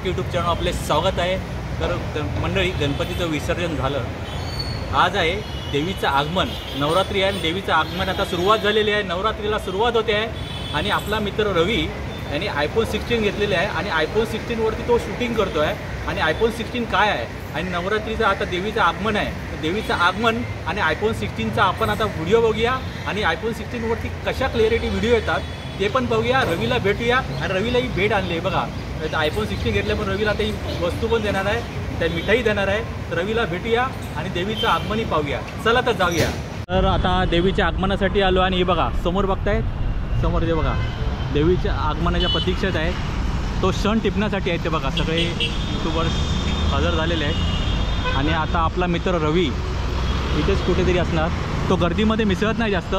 Marathi YouTube channel आपले स्वागत आहे। तर मंडळी, गणपतीचं विसर्जन झालं, आज आहे देवीचं आगमन, नवरात्री आहे आणि देवीचं आगमन आता सुरुवात झालेली आहे, नवरात्रीला सुरुवात होते आहे। आणि आपला मित्र रवी यांनी iPhone 16 घेतलेले आहे आणि iPhone 16 वरती तो शूटिंग करतो आहे। आणि iPhone 16 काय आहे आणि नवरात्रीचं आता देवीचं आगमन आहे, तर देवीचं आगमन आणि iPhone 16चा आपण आता व्हिडिओ बघूया आणि iPhone 16 वरती कशा क्लिअरिटी व्हिडिओ येतात ते पण बघूया, रवीला भेटूया आणि रवीला ही भेट आणली बघा। iPhone 16 घेतल्या पण रवीला ती वस्तू पण देणार आहे, त्या मिठाई देणार आहे, तर रवीला भेटूया आणि देवीचं आगमनही पाहूया। चला तर जाऊया। तर आता देवीच्या आगमनासाठी आलो आणि हे बघा समोर बघताय, समोर ते बघा देवीच्या आगमनाच्या प्रतीक्षेत आहेत, तो क्षण टिपण्यासाठी आहेत ते बघा सगळे यूट्यूबर्स हजर झालेले आहेत। आणि आता आपला मित्र रवी इथेच कुठेतरी असणार, तो गर्दीमध्ये मिसळत नाही जास्त,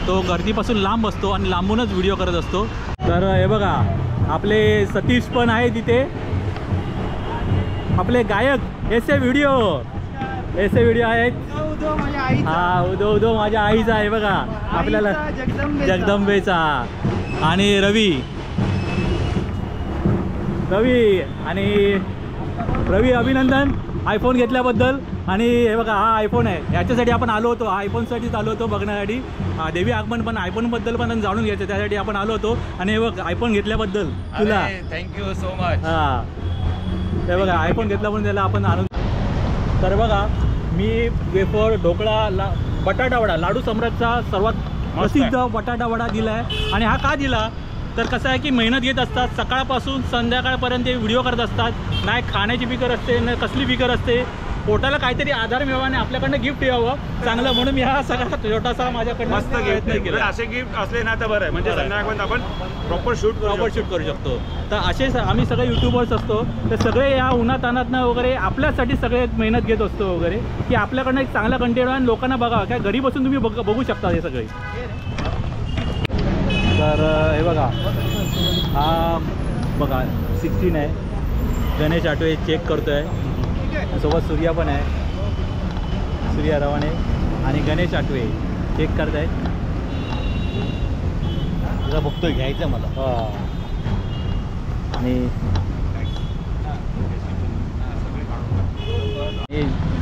तो गर्दीपासून लांब असतो आणि लांबूनच व्हिडिओ करत असतो। तर हे बघा आपले सतीश पण आहे तिथे, आपले गायक ऐसे व्हिडिओ आहेत। हा उदो उदो माझ्या आईचा आहे बघा आपल्याला, जगदंबेचा। आणि रवी अभिनंदन iPhone घेतल्याबद्दल। आणि हे बघा हा iPhone आहे, याच्यासाठी आपण आलो होतो, हा iPhoneसाठीच आलो होतो बघण्यासाठी, देवी आगमन पण iPhoneबद्दल पण जाणून घ्यायचं, त्यासाठी आपण आलो होतो। आणि हे बघ iPhone घेतल्याबद्दल तुला थँक्यू सो मच। हां हे बघा iPhone घेतला पण त्याला आपण आणून। तर बघा मी वेफर, ढोकळा, बटाटा वडा, लाडू सम्राटचा सर्वात प्रसिद्ध बटाटा वडा दिला आहे। आणि हा का दिला तर कसं आहे की मेहनत घेत असतात, सकाळपासून संध्याकाळपर्यंत व्हिडिओ करत असतात, नाही खाण्याची फिकर असते ना कसली फिकर असते, पोटाला काहीतरी आधार मिळावा आणि आपल्याकडनं गिफ्ट यावं चांगलं, म्हणून मी हा सगळा छोटासा माझ्याकडनं मस्त गिफ्ट केलं। असे गिफ्ट असले ना तर बरं आहे, म्हणजे संध्याकाळपर्यंत आपण प्रॉपर शूट करू शकतो। तर असेच आम्ही सगळे यूट्यूबर्स असतो, तर सगळे या उन्हातानातनं वगैरे आपल्यासाठी सगळे मेहनत घेत असतो वगैरे, की आपल्याकडनं एक चांगला कंटेंट आणि लोकांना बघा, काय घरी बसून तुम्ही बघू शकता हे सगळे। तर हे बघा हा बघा 16 आहे, गणेश आठवे चेक करतो आहे, सोबत सूर्या पण आहे, सूर्या रवाने आणि गणेश आठवे चेक करत आहेत। तुला बघतोय घ्यायचं मला। हां आणि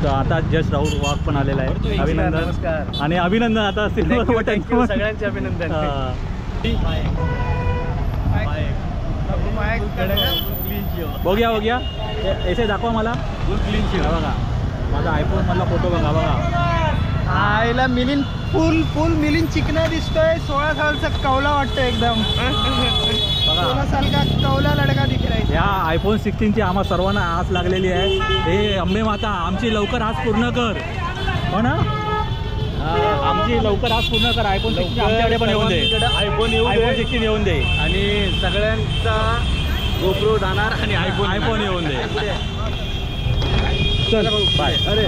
आता जस्ट राहुल वाघ पण आलेला आहे, अभिनंदन। आणि अभिनंदन आता सगळ्यांचे अभिनंदन। बघूया ऐसे दाखवा मला, बघा माझा iPhone मधला फोटो बघा आईला मिलिंद फुल मिलिंद चिकना दिसतोय, 16 सालचा कौला वाटतो एकदम, 16 साल का कौला लडका दिख रहा है। या iPhone 16ची आम्हा सर्वांना आस लागलेली आहे, हे अंबे माता आमची लवकर आस पूर्ण कर, हो ना, आमची लवकर आस पूर्ण कर। iPhone 16 आमच्याकडे पण येऊन दे, iPhone 16 येऊन दे आणि सगळ्यांचा GoPro जाणार आणि iPhone येऊन दे। चल बाय। अरे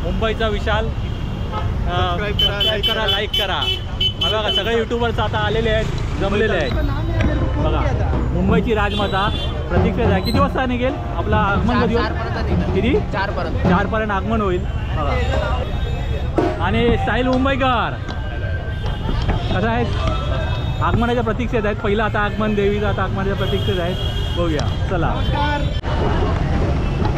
मुंबईचा विशाल, सबस्क्राईब करा, लाईक करा। बघा सगळे यूट्यूबर्स आता आलेले आहेत, जमलेले आहेत बघा। मुंबईची राजमाता प्रतीक्षेत आहे, किती वाजता निघेल आपला आगमन, किती 4 पर्यंत आगमन होईल बघा। आणि साहिल मुंबईकर कसं आहेत, आगमनाच्या प्रतीक्षेत आहेत, पहिलं आता आगमन देवीचं, आता आगमनाच्या प्रतीक्षेत आहेत, बघूया चला।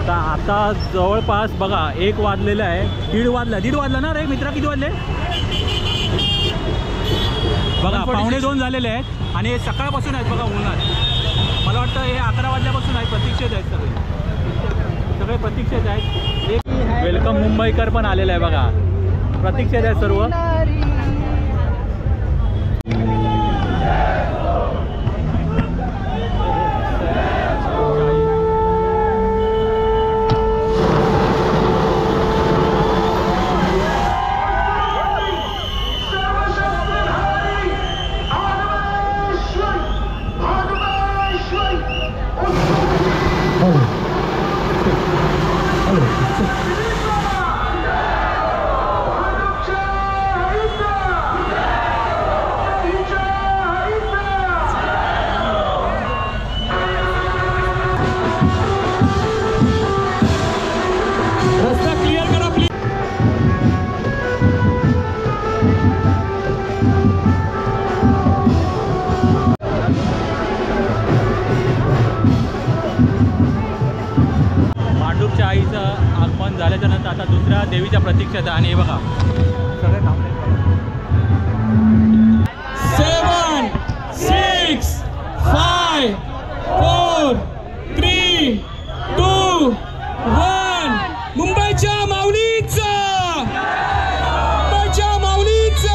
आता जवळपास बघा 1 वाजलेलं आहे, 1:30 वाजला ना रे मित्रा, किती वाजले बघा, 1:45 झालेले आहेत आणि सकाळपासून आहेत बघा उन्हात, मला वाटतं हे 11 वाजल्यापासून आहेत, प्रतीक्षेत आहेत सगळे प्रतीक्षेत आहेत। एक वेलकम मुंबईकर पण आलेला आहे बघा, प्रतीक्षेत आहेत सर्व। झाल्याच्या नंतर आता दुसऱ्या देवीच्या प्रतीक्षेत आणि हे बघा सगळे थांबले. 7, 6, 5, 4, 3, 2, 1. मुंबईच्या माऊलीचा, मुंबईच्या माऊलीचा.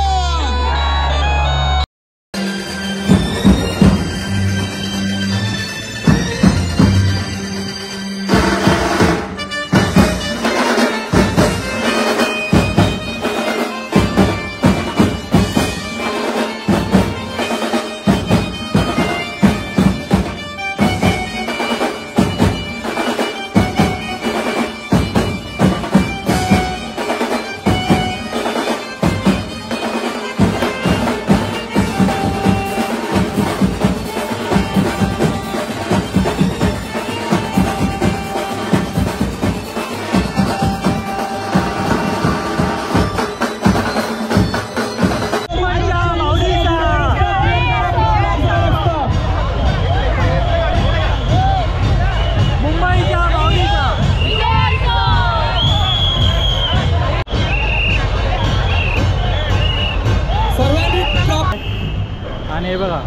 आणि हे बघा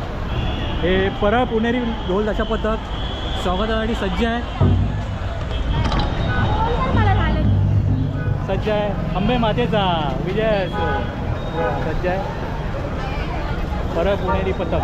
हे परळ पुणेरी ढोल ताशा पथक स्वागतासाठी सज्ज आहे. सज्ज आहे. अंबे मातेचा विजय असो. सज्ज आहे परळ पुणेरी पथक.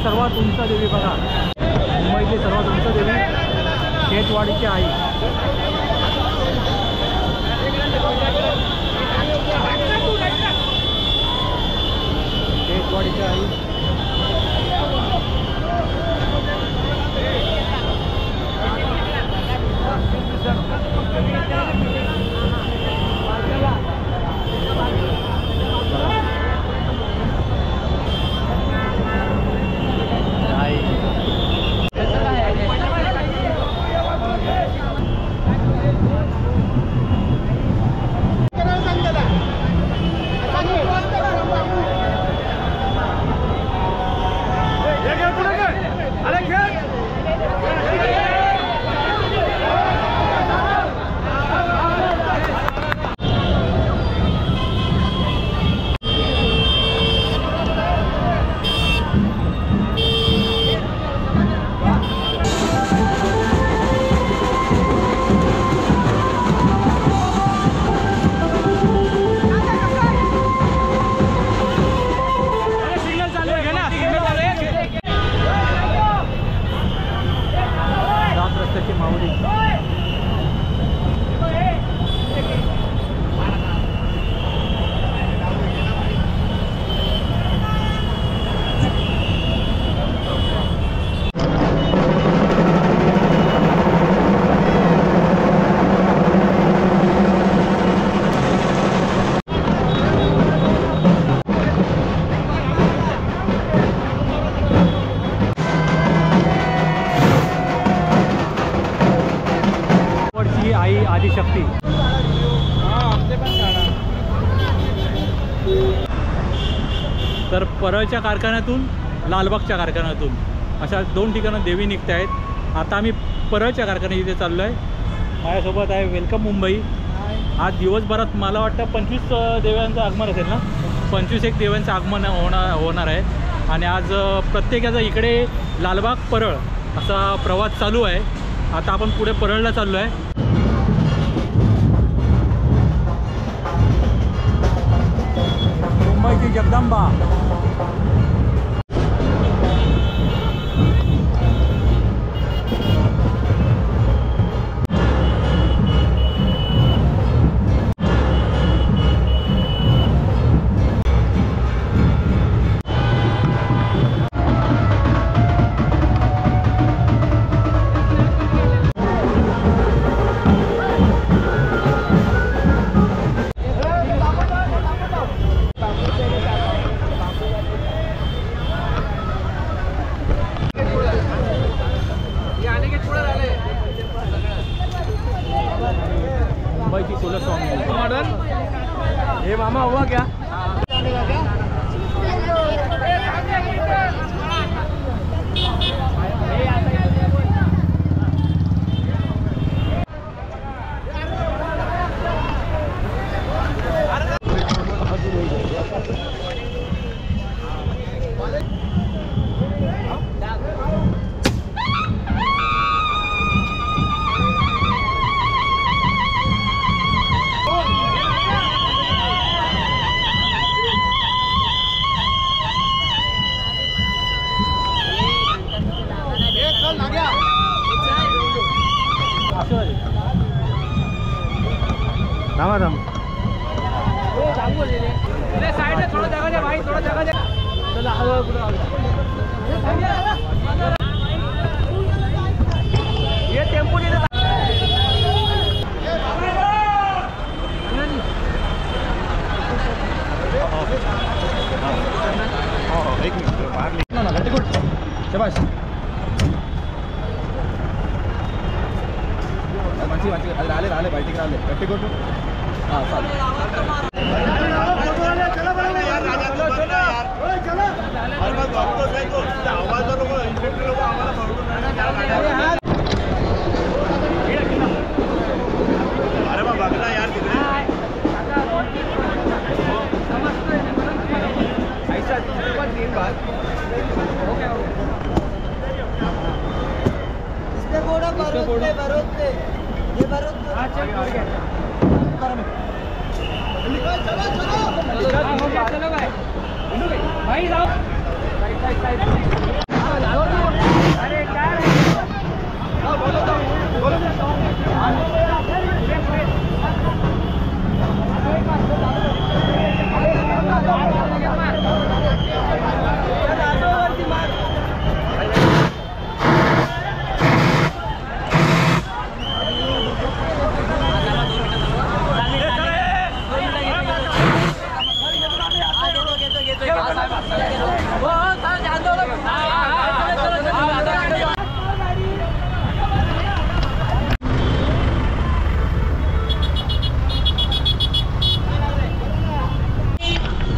सर्वात उंच देवी बघा. मुंबईतली सर्वात उंच देवी शेतवाडीची आई. शेतवाडीची आई. तर परळच्या कारखान्यातून लालबागच्या कारखान्यातून अशा 2 ठिकाणं देवी निघत आहेत. आता आम्ही परळच्या कारखान्यात इथे चाललो आहे. माझ्यासोबत आहे वेलकम मुंबई. आज दिवसभरात मला वाटतं 25 देव्यांचं आगमन असेल ना, 25 देव्यांचं आगमन होणार आहे. आणि आज प्रत्येकाचा इकडे लालबाग परळ असा प्रवास चालू आहे. आता आपण पुढे परळला चाललो आहे. मुंबईची जगदंबा. मुंबईची कुलस्वामी मॉडर्न. हे मामा हुआ क्या?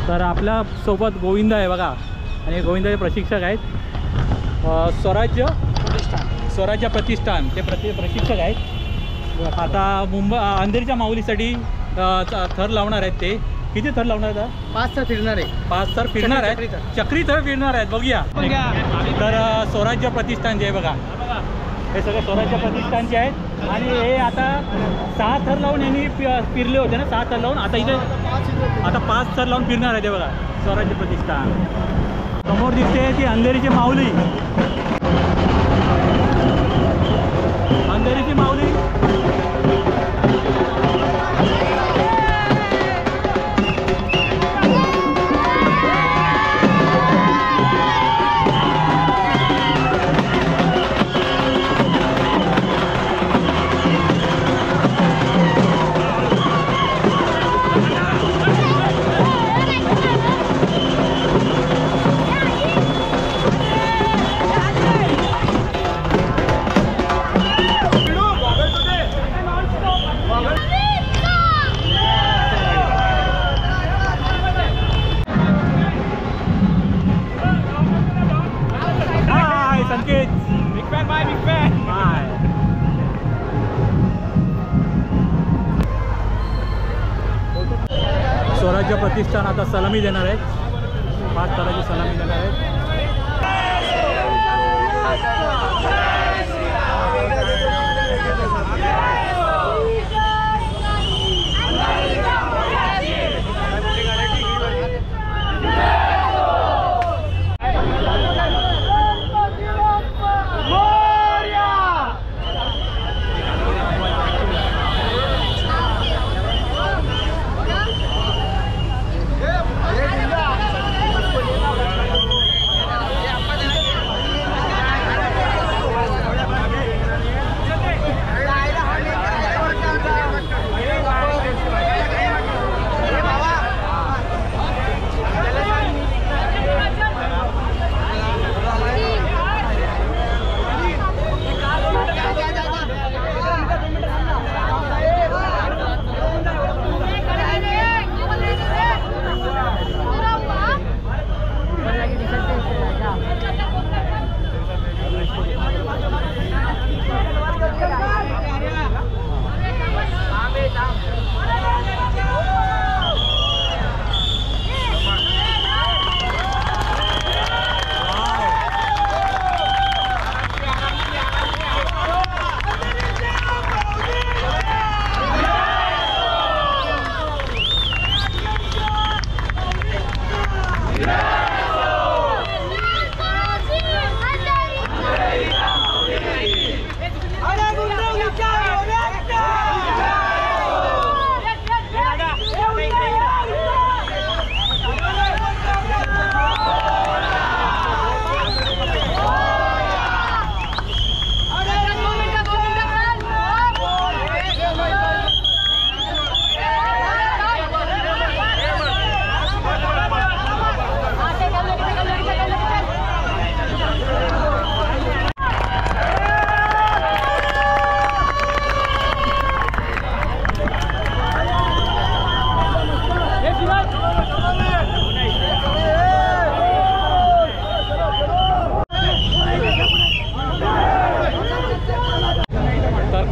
तर आपल्या सोबत गोविंद आहे बघा. आणि गोविंदाचे प्रशिक्षक आहेत. स्वराज्य प्रतिष्ठान ते प्रशिक्षक आहेत. आता अंधेरीच्या माऊलीसाठी थर लावणार आहेत. ते किती थर लावणार आहेत? 5 थर फिरणार आहे. 5 थर फिरणार आहेत. चक्री थर फिरणार आहेत. बघूया. तर स्वराज्य प्रतिष्ठान जे आहे बघा, हे सगळे स्वराज्य प्रतिष्ठानचे आहेत. आणि हे आता 6 थर लावून यांनी फिरले होते ना, 6 थर लावून. आता इथे आता 5 थर लावून फिरणार आहे ते बघा स्वराज्य प्रतिष्ठान. समोर दिसते ती अंधेरीची माऊली. अंधेरीची माऊली. स्वराज्य प्रतिष्ठान आता सलामी देणार आहेत, 5 ताराची सलामी देणार आहेत.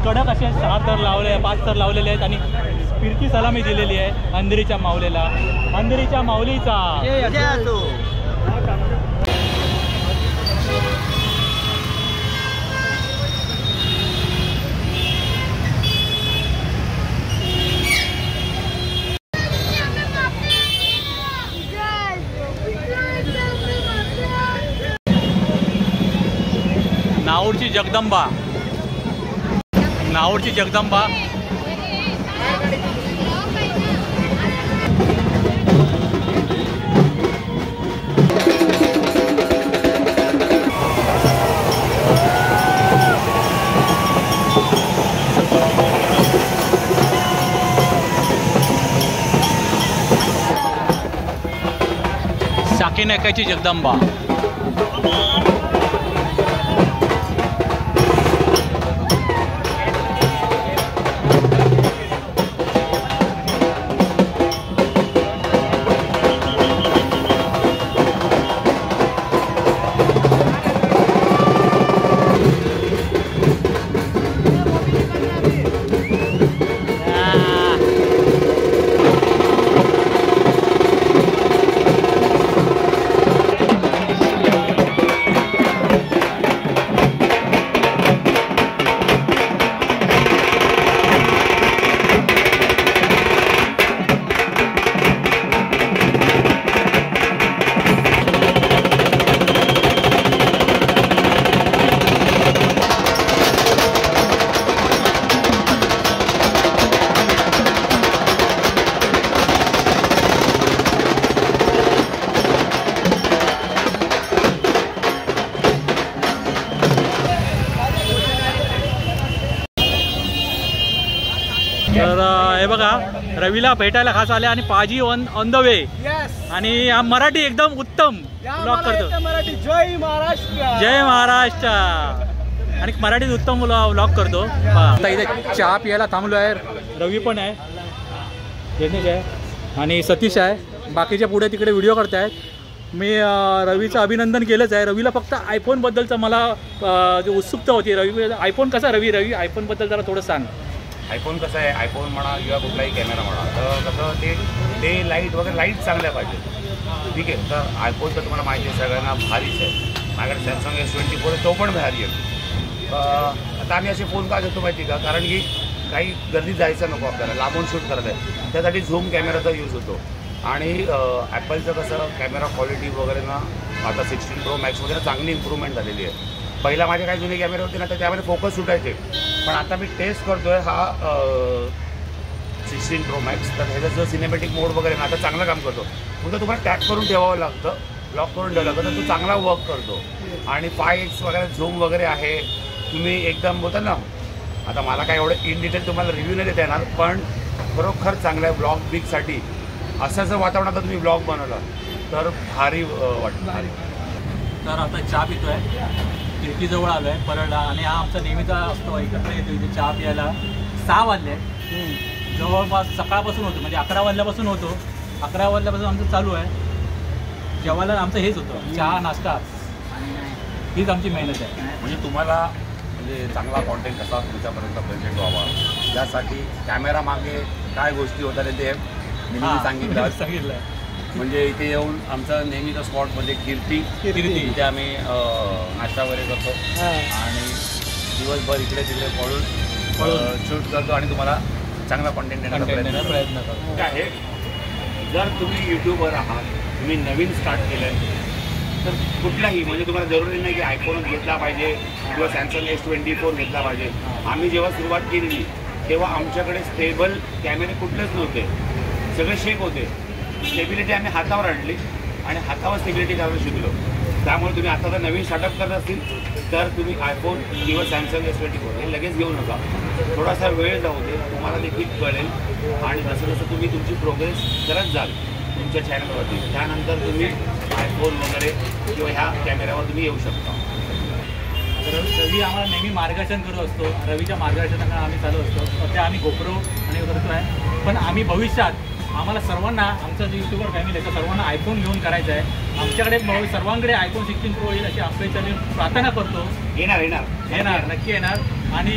कडक असे 6 थर लावले, 5 थर लावलेले आहेत आणि फिरकी सलामी दिलेली आहे अंधेरीच्या माऊलीला. अंधेरीच्या माऊलीचा नाऊरची जगदंबा, नाऊरची जगदंबा. साकीनाक्याची जगदंबा. तर हे बघा रवीला भेटायला खास आले आणि पाजी ऑन द वे. आणि मराठी एकदम उत्तम ब्लॉग करतो. मराठी जय महाराष्ट्र, जय महाराष्ट्र. आणि मराठीत उत्तम व्लॉग करतो. आता इथे चहा प्यायला थांबलो आहे. रवी पण आहे, जयनेश आहे आणि सतीश आहे. बाकीच्या पुढे तिकडे व्हिडिओ करतायत. मी रवीचं अभिनंदन केलंच आहे. रवीला फक्त आयफोनबद्दलचं मला उत्सुकता होती. रवी आयफोन कसा रवी आयफोनबद्दल जरा थोडं सांग. आयफोन कसं आहे, आयफोन म्हणा किंवा कुठलाही कॅमेरा म्हणा, तर कसं ते लाईट वगैरे लाईट चांगल्या पाहिजे. ठीक आहे, तर आयफोन तर तुम्हाला माहिती आहे सगळ्यांना भारीच आहे. माझ्याकडे सॅमसंग S24 आहे, तो पण भारी आहे. आता आम्ही असे फोन का घेतो माहिती का, कारण की काही गर्दीत जायचं नको आपल्याला, लांबून शूट करत आहे, त्यासाठी झूम कॅमेराचा यूज होतो. आणि ॲपलचं कसं कॅमेरा क्वालिटी वगैरे ना आता 16 Pro Max वगैरे चांगली इम्प्रूव्हमेंट झालेली आहे. पहिला माझे काही जुने कॅमेरे होते ना, तर त्यामध्ये फोकस सुटायचे, पण आता मी टेस्ट करतो आहे हा 16 Pro Max, तर ह्याचं जो सिनेमॅटिक मोड वगैरे ना आता चांगलं काम करतो. फक्त तुम्हाला टॅप करून ठेवावं लागतं, लॉक करून ठेवावं लागतं, तर तो चांगला वर्क करतो. आणि 5x वगैरे झूम वगैरे आहे, तुम्ही एकदम बोलता ना, आता मला काय एवढं इन डिटेल तुम्हाला रिव्ह्यू नाही देता येणार, पण खरोखर चांगलं आहे ब्लॉग बिगसाठी. असं जर वातावरणात तुम्ही ब्लॉग बनवला तर भारी वाटतं. तर आता चहा पितो आहे, खिडकीजवळ आलो आहे परळला, आणि हा आमचा नेहमीचा असतो, एकत्र येतो इथे चहा प्यायला. 6 वाजले जवळपास, सकाळपासून होतो, म्हणजे 11 वाजल्यापासून होतो. 11 वाजल्यापासून आमचं चालू आहे. जेवायला आमचं हेच होतं, चहा नाश्ता, हीच आमची मेहनत आहे. म्हणजे तुम्हाला म्हणजे चांगला कॉन्टेंट कसा तुमच्यापर्यंत प्रेझेंट व्हावा, त्यासाठी कॅमेरा मागे काय गोष्टी होतात ते नेहमी सांगितलं. म्हणजे इथे येऊन आमचा नेहमीचा स्पॉट म्हणजे कीर्ती, इथे आम्ही नाश्ता वगैरे करतो आणि दिवसभर इकडे तिकडे पळून शूट करतो आणि तुम्हाला चांगला कॉन्टेंट देण्याचा प्रयत्न करतो. आहे जर तुम्ही यूट्यूबर आहात, तुम्ही नवीन स्टार्ट केलं आहे, तर कुठलाही म्हणजे तुम्हाला जरुरी नाही की आयफोन घेतला पाहिजे किंवा सॅमसंग S24 घेतला पाहिजे. आम्ही जेव्हा सुरुवात केलेली तेव्हा आमच्याकडे स्टेबल कॅमेरे कुठलेच नव्हते, सगळे शेक होते. स्टेबिलिटी आम्ही हातावर आणली आणि हातावर स्टेबिलिटी करायला शिकलो. त्यामुळे तुम्ही आता जर नवीन स्टार्टअप करत असतील तर तुम्ही आयफोन किंवा सॅमसंग S24 हे लगेच घेऊ नका, थोडासा वेळ जाऊ दे, तुम्हाला देखील कळेल. आणि जसं जसं तुम्ही तुमची प्रोग्रेस करत जाल तुमच्या चॅनलवरती, त्यानंतर तुम्ही आयफोन वगैरे किंवा ह्या कॅमेऱ्यावर तुम्ही येऊ शकता. तर रवी आम्हाला नेहमी मार्गदर्शन करत असतो, रवीच्या मार्गदर्शनाने आम्ही चालू असतो. सध्या आम्ही गोप्रो आणि करतो आहे, पण आम्ही भविष्यात आम्हाला सर्वांना, आमचं जे यूट्यूबर फॅमिली आहे तर सर्वांना आयफोन घेऊन करायचं आहे. आमच्याकडे सर्वांकडे आयफोन 16 Pro येईल अशी अपेक्षाने प्रार्थना करतो. येणार नक्की येणार. आणि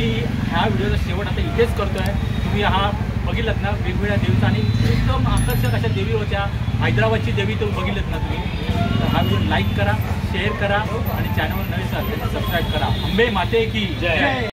ह्या व्हिडिओचा शेवट आता इथेच करतो आहे. तुम्ही हा बघितलात ना, वेगवेगळ्या देवीचा, आणि एकदम आकर्षक अशा देवी होत्या. हैदराबादची देवी तो बघितलं ना तुम्ही, तर हा व्हिडिओ लाईक करा, शेअर करा आणि चॅनलवर नवीन असेल तर सबस्क्राईब करा. अंबे माते की जय.